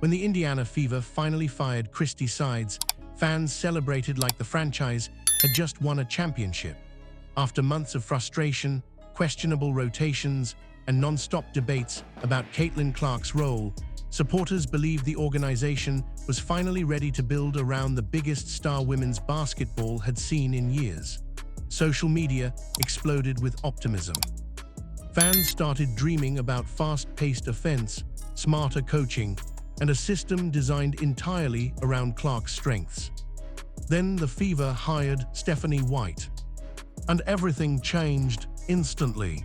When the Indiana Fever finally fired Christie Sides, fans celebrated like the franchise had just won a championship. After months of frustration, questionable rotations, and non-stop debates about Caitlin Clark's role, supporters believed the organization was finally ready to build around the biggest star women's basketball had seen in years. Social media exploded with optimism. Fans started dreaming about fast-paced offense, smarter coaching, and a system designed entirely around Clark's strengths. Then the Fever hired Stephanie White, and everything changed instantly.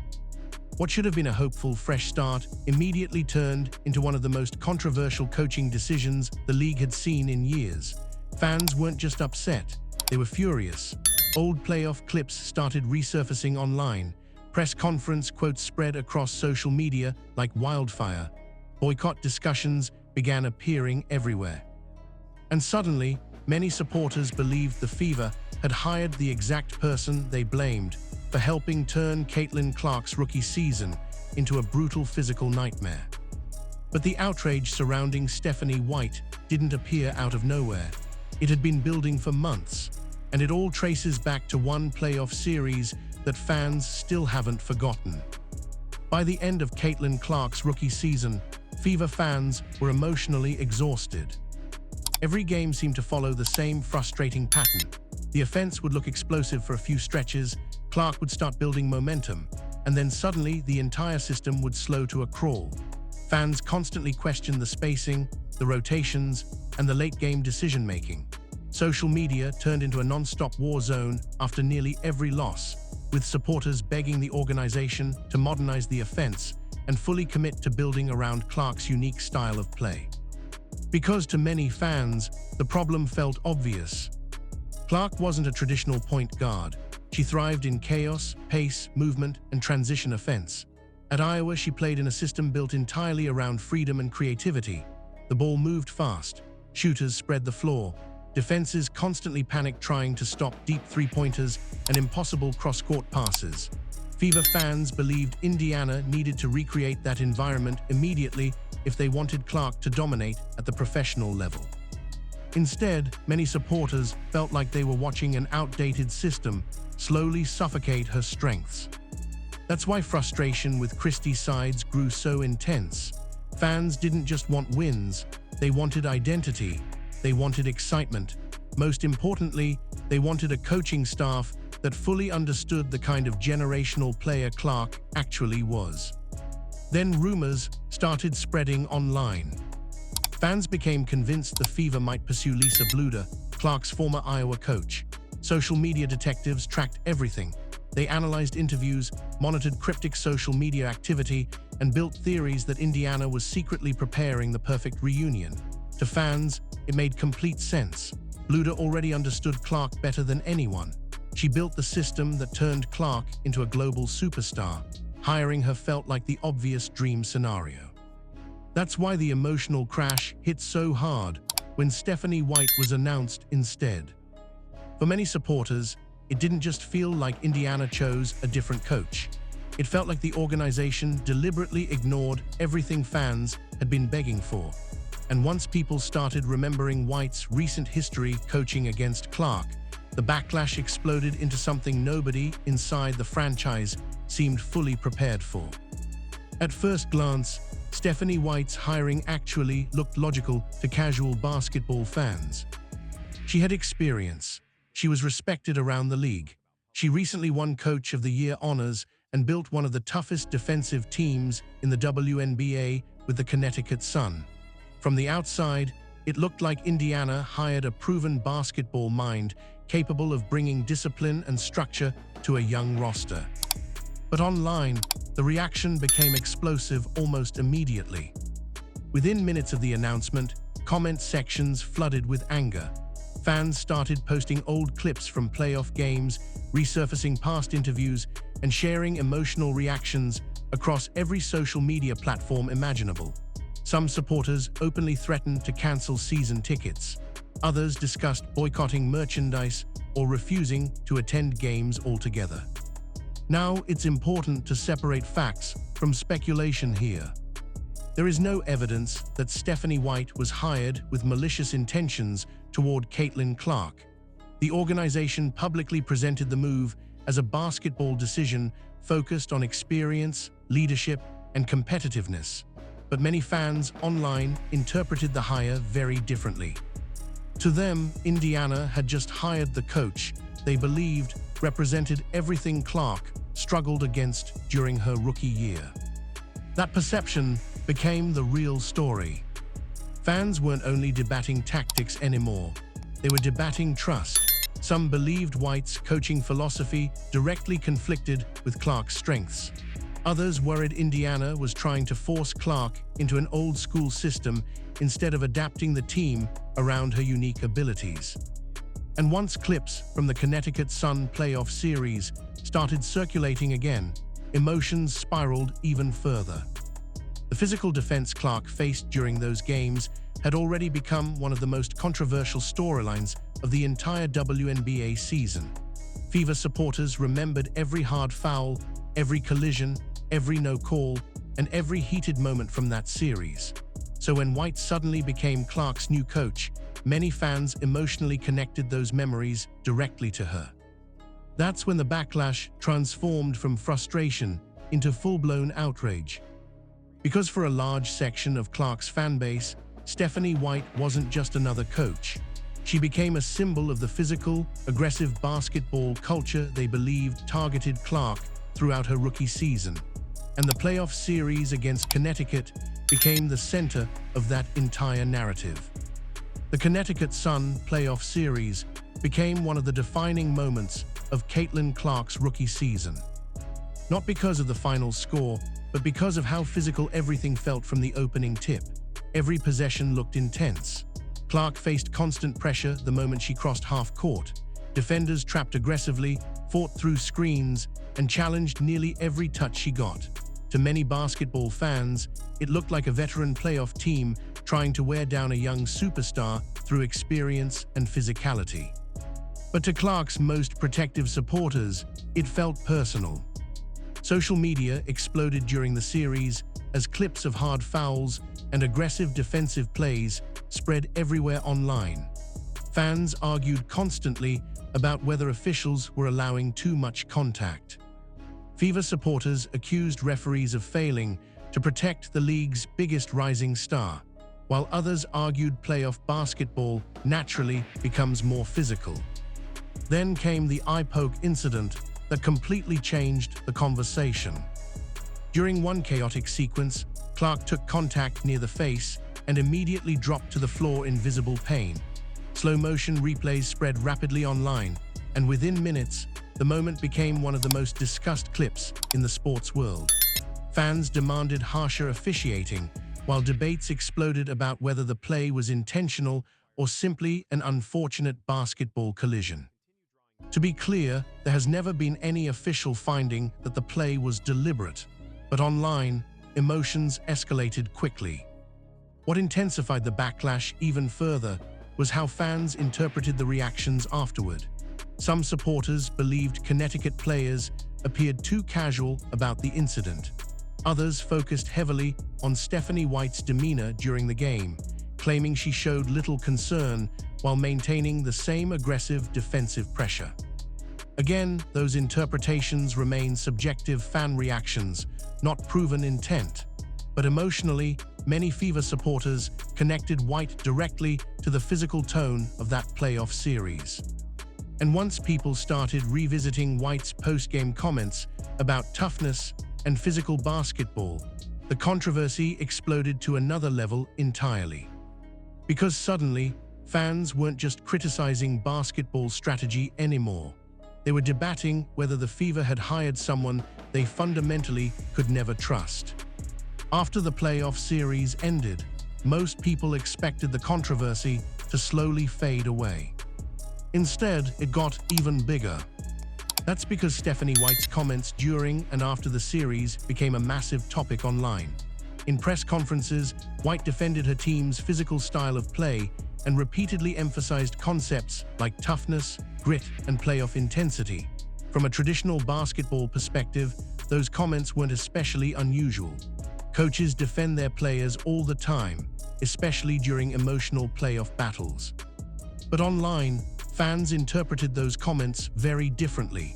What should have been a hopeful fresh start immediately turned into one of the most controversial coaching decisions the league had seen in years. Fans weren't just upset, they were furious. Old playoff clips started resurfacing online. Press conference quotes spread across social media like wildfire. Boycott discussions began appearing everywhere. And suddenly, many supporters believed the Fever had hired the exact person they blamed for helping turn Caitlin Clark's rookie season into a brutal physical nightmare. But the outrage surrounding Stephanie White didn't appear out of nowhere. It had been building for months, and it all traces back to one playoff series that fans still haven't forgotten. By the end of Caitlin Clark's rookie season, Fever fans were emotionally exhausted. Every game seemed to follow the same frustrating pattern. The offense would look explosive for a few stretches, Clark would start building momentum, and then suddenly the entire system would slow to a crawl. Fans constantly questioned the spacing, the rotations, and the late-game decision-making. Social media turned into a non-stop war zone after nearly every loss, with supporters begging the organization to modernize the offense and fully commit to building around Clark's unique style of play. Because to many fans, the problem felt obvious. Clark wasn't a traditional point guard. She thrived in chaos, pace, movement, and transition offense. At Iowa, she played in a system built entirely around freedom and creativity. The ball moved fast. Shooters spread the floor. Defenses constantly panicked trying to stop deep three-pointers and impossible cross-court passes. Fever fans believed Indiana needed to recreate that environment immediately if they wanted Clark to dominate at the professional level. Instead, many supporters felt like they were watching an outdated system slowly suffocate her strengths. That's why frustration with Christie Sides grew so intense. Fans didn't just want wins, they wanted identity, they wanted excitement. Most importantly, they wanted a coaching staff that fully understood the kind of generational player Clark actually was. Then rumors started spreading online. Fans became convinced the Fever might pursue Lisa Bluder, Clark's former Iowa coach. Social media detectives tracked everything. They analyzed interviews, monitored cryptic social media activity, and built theories that Indiana was secretly preparing the perfect reunion. To fans, it made complete sense. Bluder already understood Clark better than anyone. She built the system that turned Clark into a global superstar. Hiring her felt like the obvious dream scenario. That's why the emotional crash hit so hard when Stephanie White was announced instead. For many supporters, it didn't just feel like Indiana chose a different coach. It felt like the organization deliberately ignored everything fans had been begging for. And once people started remembering White's recent history coaching against Clark, the backlash exploded into something nobody inside the franchise seemed fully prepared for. At first glance, Stephanie White's hiring actually looked logical to casual basketball fans. She had experience. She was respected around the league. She recently won Coach of the Year honors and built one of the toughest defensive teams in the WNBA with the Connecticut Sun. From the outside, it looked like Indiana hired a proven basketball mind capable of bringing discipline and structure to a young roster. But online, the reaction became explosive almost immediately. Within minutes of the announcement, comment sections flooded with anger. Fans started posting old clips from playoff games, resurfacing past interviews, and sharing emotional reactions across every social media platform imaginable. Some supporters openly threatened to cancel season tickets. Others discussed boycotting merchandise or refusing to attend games altogether. Now, it's important to separate facts from speculation here. There is no evidence that Stephanie White was hired with malicious intentions toward Caitlin Clark. The organization publicly presented the move as a basketball decision focused on experience, leadership, and competitiveness. But many fans online interpreted the hire very differently. To them, Indiana had just hired the coach they believed represented everything Clark struggled against during her rookie year. That perception became the real story. Fans weren't only debating tactics anymore, they were debating trust. Some believed White's coaching philosophy directly conflicted with Clark's strengths. Others worried Indiana was trying to force Clark into an old-school system instead of adapting the team around her unique abilities. And once clips from the Connecticut Sun playoff series started circulating again, emotions spiraled even further. The physical defense Clark faced during those games had already become one of the most controversial storylines of the entire WNBA season. Fever supporters remembered every hard foul, every collision, every no call, and every heated moment from that series. So when White suddenly became Clark's new coach, many fans emotionally connected those memories directly to her. That's when the backlash transformed from frustration into full-blown outrage. Because for a large section of Clark's fanbase, Stephanie White wasn't just another coach. She became a symbol of the physical, aggressive basketball culture they believed targeted Clark throughout her rookie season. And the playoff series against Connecticut became the center of that entire narrative. The Connecticut Sun playoff series became one of the defining moments of Caitlin Clark's rookie season. Not because of the final score, but because of how physical everything felt from the opening tip. Every possession looked intense. Clark faced constant pressure the moment she crossed half court. Defenders trapped aggressively, fought through screens, and challenged nearly every touch she got. To many basketball fans, it looked like a veteran playoff team trying to wear down a young superstar through experience and physicality. But to Clark's most protective supporters, it felt personal. Social media exploded during the series as clips of hard fouls and aggressive defensive plays spread everywhere online. Fans argued constantly about whether officials were allowing too much contact. Fever supporters accused referees of failing to protect the league's biggest rising star, while others argued playoff basketball naturally becomes more physical. Then came the eye poke incident that completely changed the conversation. During one chaotic sequence, Clark took contact near the face and immediately dropped to the floor in visible pain. Slow-motion replays spread rapidly online, and within minutes, the moment became one of the most discussed clips in the sports world. Fans demanded harsher officiating, while debates exploded about whether the play was intentional or simply an unfortunate basketball collision. To be clear, there has never been any official finding that the play was deliberate, but online, emotions escalated quickly. What intensified the backlash even further was how fans interpreted the reactions afterward. Some supporters believed Connecticut players appeared too casual about the incident. Others focused heavily on Stephanie White's demeanor during the game, claiming she showed little concern while maintaining the same aggressive defensive pressure. Again, those interpretations remain subjective fan reactions, not proven intent. But emotionally, many Fever supporters connected White directly to the physical tone of that playoff series. And once people started revisiting White's post-game comments about toughness and physical basketball, the controversy exploded to another level entirely. Because suddenly, fans weren't just criticizing basketball strategy anymore. They were debating whether the Fever had hired someone they fundamentally could never trust. After the playoff series ended, most people expected the controversy to slowly fade away. Instead, it got even bigger. That's because Stephanie White's comments during and after the series became a massive topic online. In press conferences, White defended her team's physical style of play and repeatedly emphasized concepts like toughness, grit, and playoff intensity. From a traditional basketball perspective, those comments weren't especially unusual. Coaches defend their players all the time, especially during emotional playoff battles. But online, fans interpreted those comments very differently.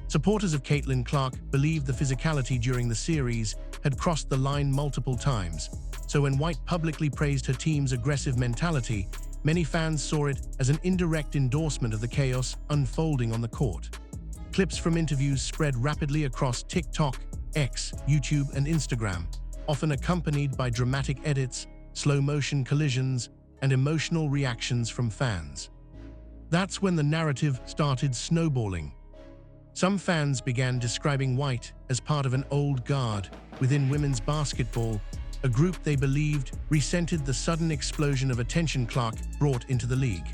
Supporters of Caitlin Clark believed the physicality during the series had crossed the line multiple times, so when White publicly praised her team's aggressive mentality, many fans saw it as an indirect endorsement of the chaos unfolding on the court. Clips from interviews spread rapidly across TikTok, X, YouTube, and Instagram, often accompanied by dramatic edits, slow-motion collisions, and emotional reactions from fans. That's when the narrative started snowballing. Some fans began describing White as part of an old guard within women's basketball, a group they believed resented the sudden explosion of attention Clark brought into the league.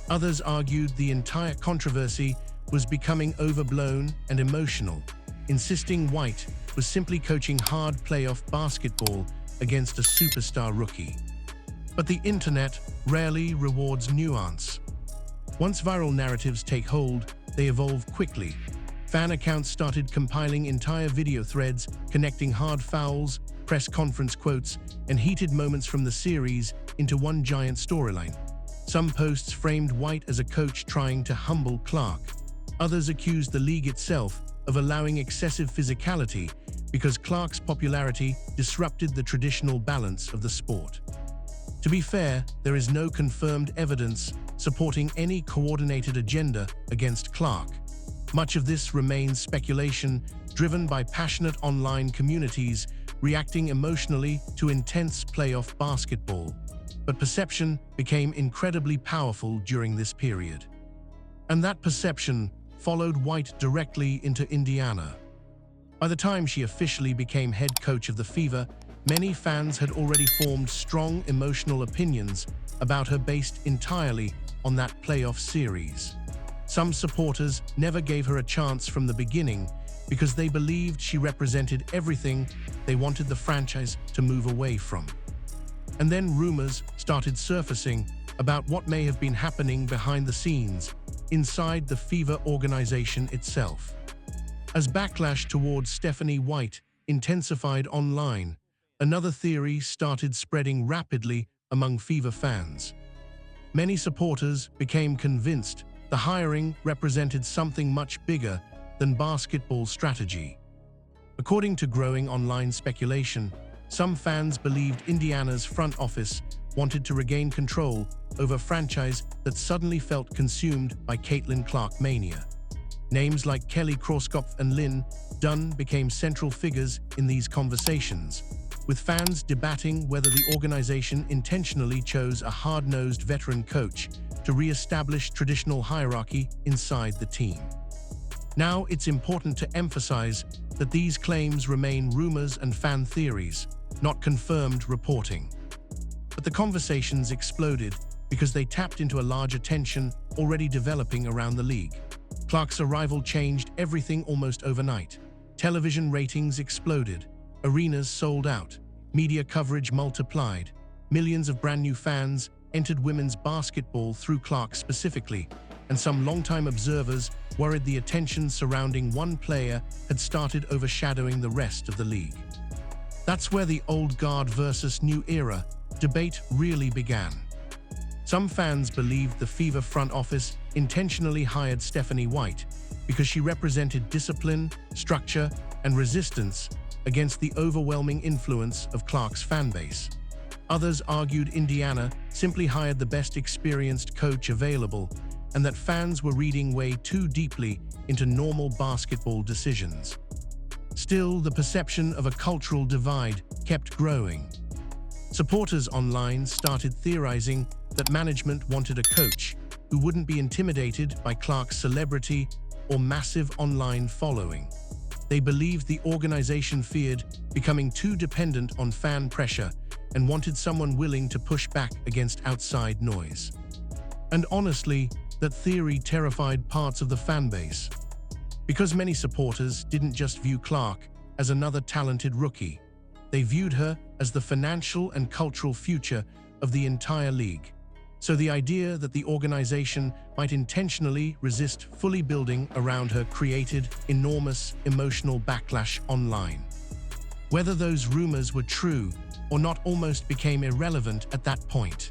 Others argued the entire controversy was becoming overblown and emotional, insisting White was simply coaching hard playoff basketball against a superstar rookie. But the internet rarely rewards nuance. Once viral narratives take hold, they evolve quickly. Fan accounts started compiling entire video threads connecting hard fouls, press conference quotes, and heated moments from the series into one giant storyline. Some posts framed White as a coach trying to humble Clark. Others accused the league itself of allowing excessive physicality because Clark's popularity disrupted the traditional balance of the sport. To be fair, there is no confirmed evidence supporting any coordinated agenda against Clark. Much of this remains speculation, driven by passionate online communities reacting emotionally to intense playoff basketball. But perception became incredibly powerful during this period. And that perception followed White directly into Indiana. By the time she officially became head coach of the Fever, many fans had already formed strong emotional opinions about her based entirely on that playoff series. Some supporters never gave her a chance from the beginning because they believed she represented everything they wanted the franchise to move away from. And then rumors started surfacing about what may have been happening behind the scenes inside the Fever organization itself. As backlash towards Stephanie White intensified online, another theory started spreading rapidly among Fever fans. Many supporters became convinced the hiring represented something much bigger than basketball strategy. According to growing online speculation, some fans believed Indiana's front office wanted to regain control over a franchise that suddenly felt consumed by Caitlin Clark mania. Names like Kelly Kroskopf and Lynn Dunn became central figures in these conversations, with fans debating whether the organization intentionally chose a hard-nosed veteran coach to re-establish traditional hierarchy inside the team. Now, it's important to emphasize that these claims remain rumors and fan theories, not confirmed reporting. But the conversations exploded because they tapped into a larger tension already developing around the league. Clark's arrival changed everything almost overnight. Television ratings exploded, arenas sold out, media coverage multiplied, millions of brand new fans entered women's basketball through Clark specifically, and some longtime observers worried the attention surrounding one player had started overshadowing the rest of the league. That's where the old guard versus new era debate really began. Some fans believed the Fever front office intentionally hired Stephanie White because she represented discipline, structure, and resistance against the overwhelming influence of Clark's fanbase. Others argued Indiana simply hired the best experienced coach available and that fans were reading way too deeply into normal basketball decisions. Still, the perception of a cultural divide kept growing. Supporters online started theorizing that management wanted a coach who wouldn't be intimidated by Clark's celebrity or massive online following. They believed the organization feared becoming too dependent on fan pressure and wanted someone willing to push back against outside noise. And honestly, that theory terrified parts of the fanbase. Because many supporters didn't just view Clark as another talented rookie, they viewed her as the financial and cultural future of the entire league. So the idea that the organization might intentionally resist fully building around her created enormous emotional backlash online. Whether those rumors were true or not almost became irrelevant at that point.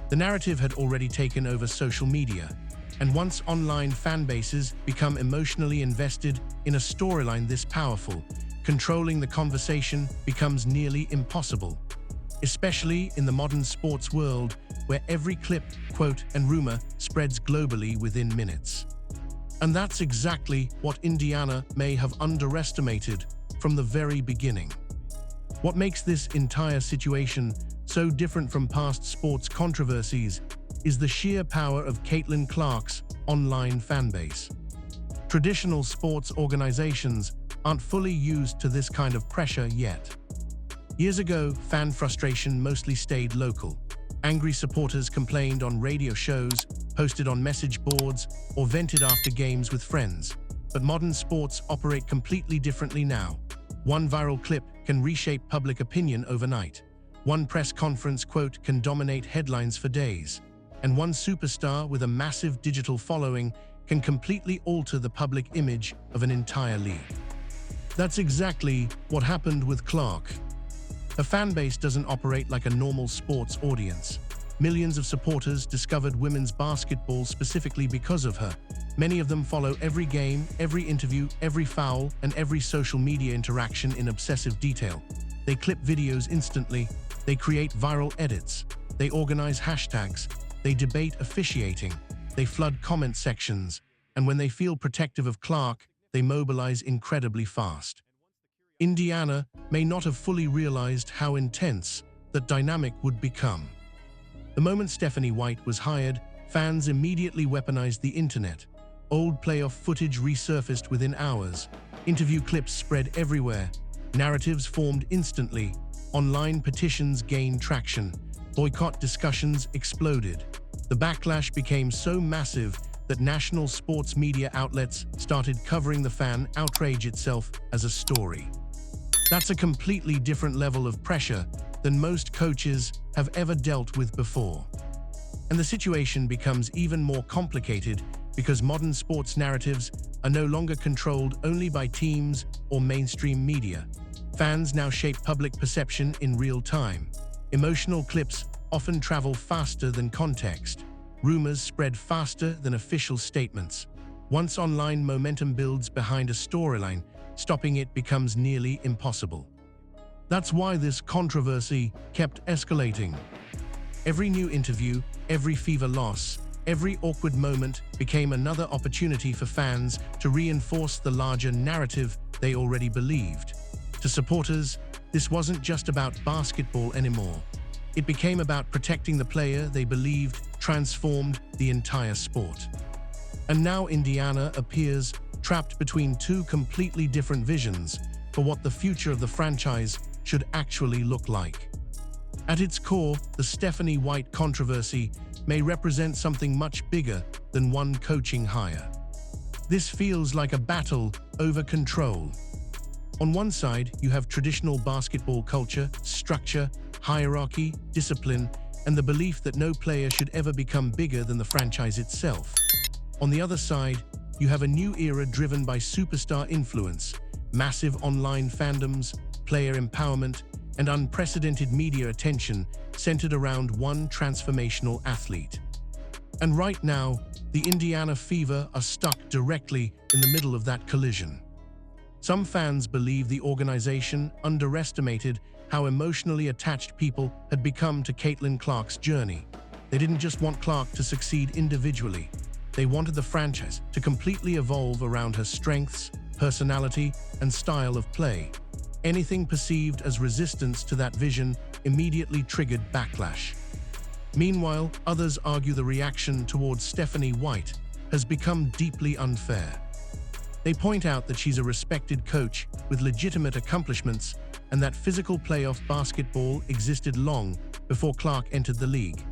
The narrative had already taken over social media, and once online fan bases become emotionally invested in a storyline this powerful, controlling the conversation becomes nearly impossible, especially in the modern sports world where every clip, quote, and rumor spreads globally within minutes. And that's exactly what Indiana may have underestimated from the very beginning. What makes this entire situation so different from past sports controversies is the sheer power of Caitlin Clark's online fanbase. Traditional sports organizations aren't fully used to this kind of pressure yet. Years ago, fan frustration mostly stayed local. Angry supporters complained on radio shows, posted on message boards, or vented after games with friends. But modern sports operate completely differently now. One viral clip can reshape public opinion overnight. One press conference quote can dominate headlines for days. And one superstar with a massive digital following can completely alter the public image of an entire league. That's exactly what happened with Clark. Her fanbase doesn't operate like a normal sports audience. Millions of supporters discovered women's basketball specifically because of her. Many of them follow every game, every interview, every foul, and every social media interaction in obsessive detail. They clip videos instantly, they create viral edits, they organize hashtags, they debate officiating, they flood comment sections, and when they feel protective of Clark, they mobilize incredibly fast. Indiana may not have fully realized how intense that dynamic would become. The moment Stephanie White was hired, fans immediately weaponized the internet. Old playoff footage resurfaced within hours. Interview clips spread everywhere. Narratives formed instantly. Online petitions gained traction. Boycott discussions exploded. The backlash became so massive that national sports media outlets started covering the fan outrage itself as a story. That's a completely different level of pressure than most coaches have ever dealt with before. And the situation becomes even more complicated because modern sports narratives are no longer controlled only by teams or mainstream media. Fans now shape public perception in real time. Emotional clips often travel faster than context. Rumors spread faster than official statements. Once online momentum builds behind a storyline, stopping it becomes nearly impossible. That's why this controversy kept escalating. Every new interview, every fever loss, every awkward moment became another opportunity for fans to reinforce the larger narrative they already believed. To supporters, this wasn't just about basketball anymore. It became about protecting the player they believed transformed the entire sport. And now Indiana appears trapped between two completely different visions for what the future of the franchise should actually look like. At its core, the Stephanie White controversy may represent something much bigger than one coaching hire. This feels like a battle over control. On one side, you have traditional basketball culture, structure, hierarchy, discipline, and the belief that no player should ever become bigger than the franchise itself. On the other side, you have a new era driven by superstar influence, massive online fandoms, player empowerment, and unprecedented media attention centered around one transformational athlete. And right now, the Indiana Fever are stuck directly in the middle of that collision. Some fans believe the organization underestimated how emotionally attached people had become to Caitlin Clark's journey. They didn't just want Clark to succeed individually. They wanted the franchise to completely evolve around her strengths, personality, and style of play. Anything perceived as resistance to that vision immediately triggered backlash. Meanwhile, others argue the reaction towards Stephanie White has become deeply unfair. They point out that she's a respected coach with legitimate accomplishments and that physical playoff basketball existed long before Clark entered the league.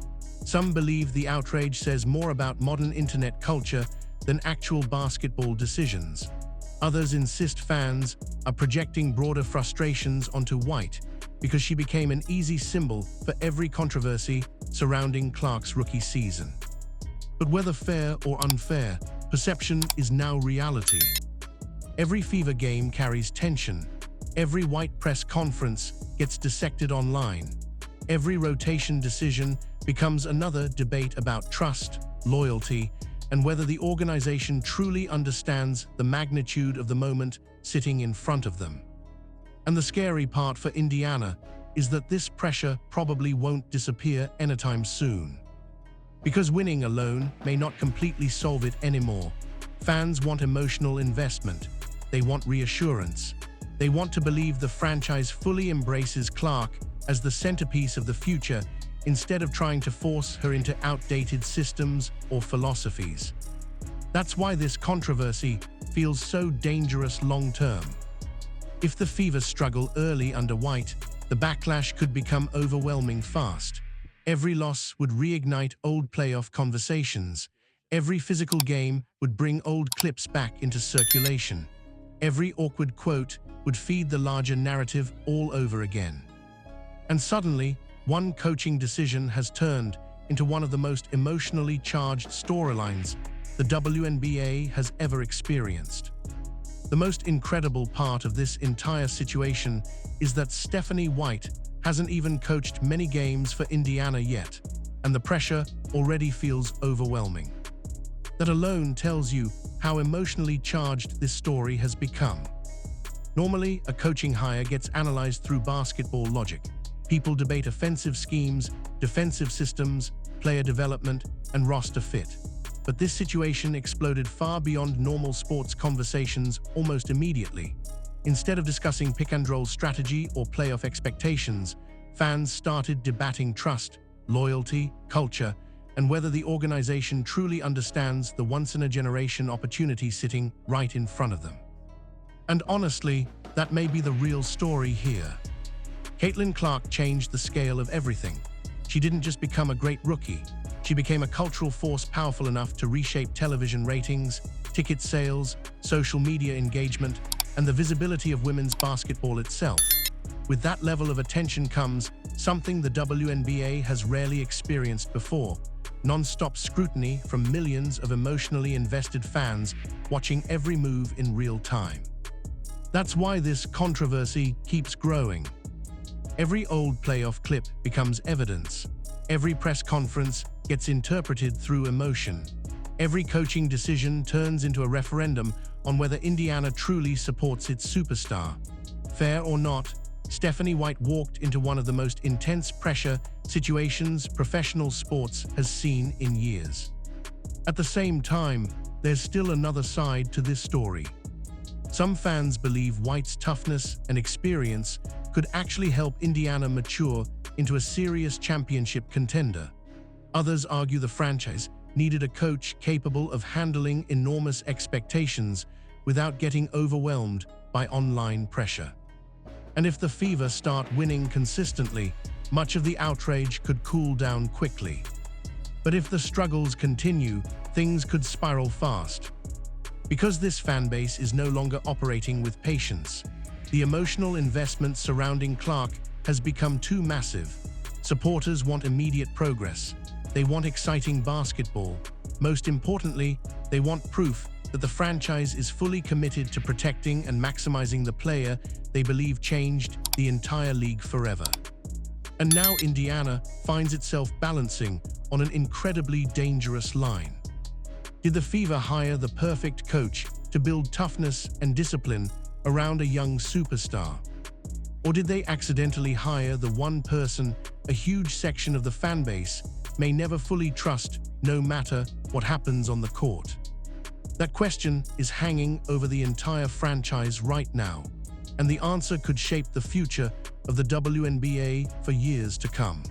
Some believe the outrage says more about modern internet culture than actual basketball decisions. Others insist fans are projecting broader frustrations onto White because she became an easy symbol for every controversy surrounding Clark's rookie season. But whether fair or unfair, perception is now reality. Every Fever game carries tension. Every white press conference gets dissected online. Every rotation decision becomes another debate about trust, loyalty, and whether the organization truly understands the magnitude of the moment sitting in front of them. And the scary part for Indiana is that this pressure probably won't disappear anytime soon. Because winning alone may not completely solve it anymore. Fans want emotional investment. They want reassurance. They want to believe the franchise fully embraces Clark as the centerpiece of the future instead of trying to force her into outdated systems or philosophies. That's why this controversy feels so dangerous long-term. If the Fever struggle early under White, the backlash could become overwhelming fast. Every loss would reignite old playoff conversations. Every physical game would bring old clips back into circulation. Every awkward quote would feed the larger narrative all over again. And suddenly, one coaching decision has turned into one of the most emotionally charged storylines the WNBA has ever experienced. The most incredible part of this entire situation is that Stephanie White hasn't even coached many games for Indiana yet, and the pressure already feels overwhelming. That alone tells you how emotionally charged this story has become. Normally, a coaching hire gets analyzed through basketball logic. People debate offensive schemes, defensive systems, player development, and roster fit. But this situation exploded far beyond normal sports conversations almost immediately. Instead of discussing pick-and-roll strategy or playoff expectations, fans started debating trust, loyalty, culture, and whether the organization truly understands the once-in-a-generation opportunity sitting right in front of them. And honestly, that may be the real story here. Caitlin Clark changed the scale of everything. She didn't just become a great rookie. She became a cultural force powerful enough to reshape television ratings, ticket sales, social media engagement, and the visibility of women's basketball itself. With that level of attention comes something the WNBA has rarely experienced before: non-stop scrutiny from millions of emotionally invested fans watching every move in real time. That's why this controversy keeps growing. Every old playoff clip becomes evidence. Every press conference gets interpreted through emotion. Every coaching decision turns into a referendum on whether Indiana truly supports its superstar. Fair or not, Stephanie White walked into one of the most intense pressure situations professional sports has seen in years. At the same time, there's still another side to this story. Some fans believe White's toughness and experience could actually help Indiana mature into a serious championship contender. Others argue the franchise needed a coach capable of handling enormous expectations without getting overwhelmed by online pressure. And if the Fever start winning consistently, much of the outrage could cool down quickly. But if the struggles continue, things could spiral fast. Because this fanbase is no longer operating with patience, the emotional investment surrounding Clark has become too massive. Supporters want immediate progress. They want exciting basketball. Most importantly, they want proof that the franchise is fully committed to protecting and maximizing the player they believe changed the entire league forever. And now Indiana finds itself balancing on an incredibly dangerous line. Did the Fever hire the perfect coach to build toughness and discipline around a young superstar? Or did they accidentally hire the one person a huge section of the fanbase may never fully trust, no matter what happens on the court? That question is hanging over the entire franchise right now, and the answer could shape the future of the WNBA for years to come.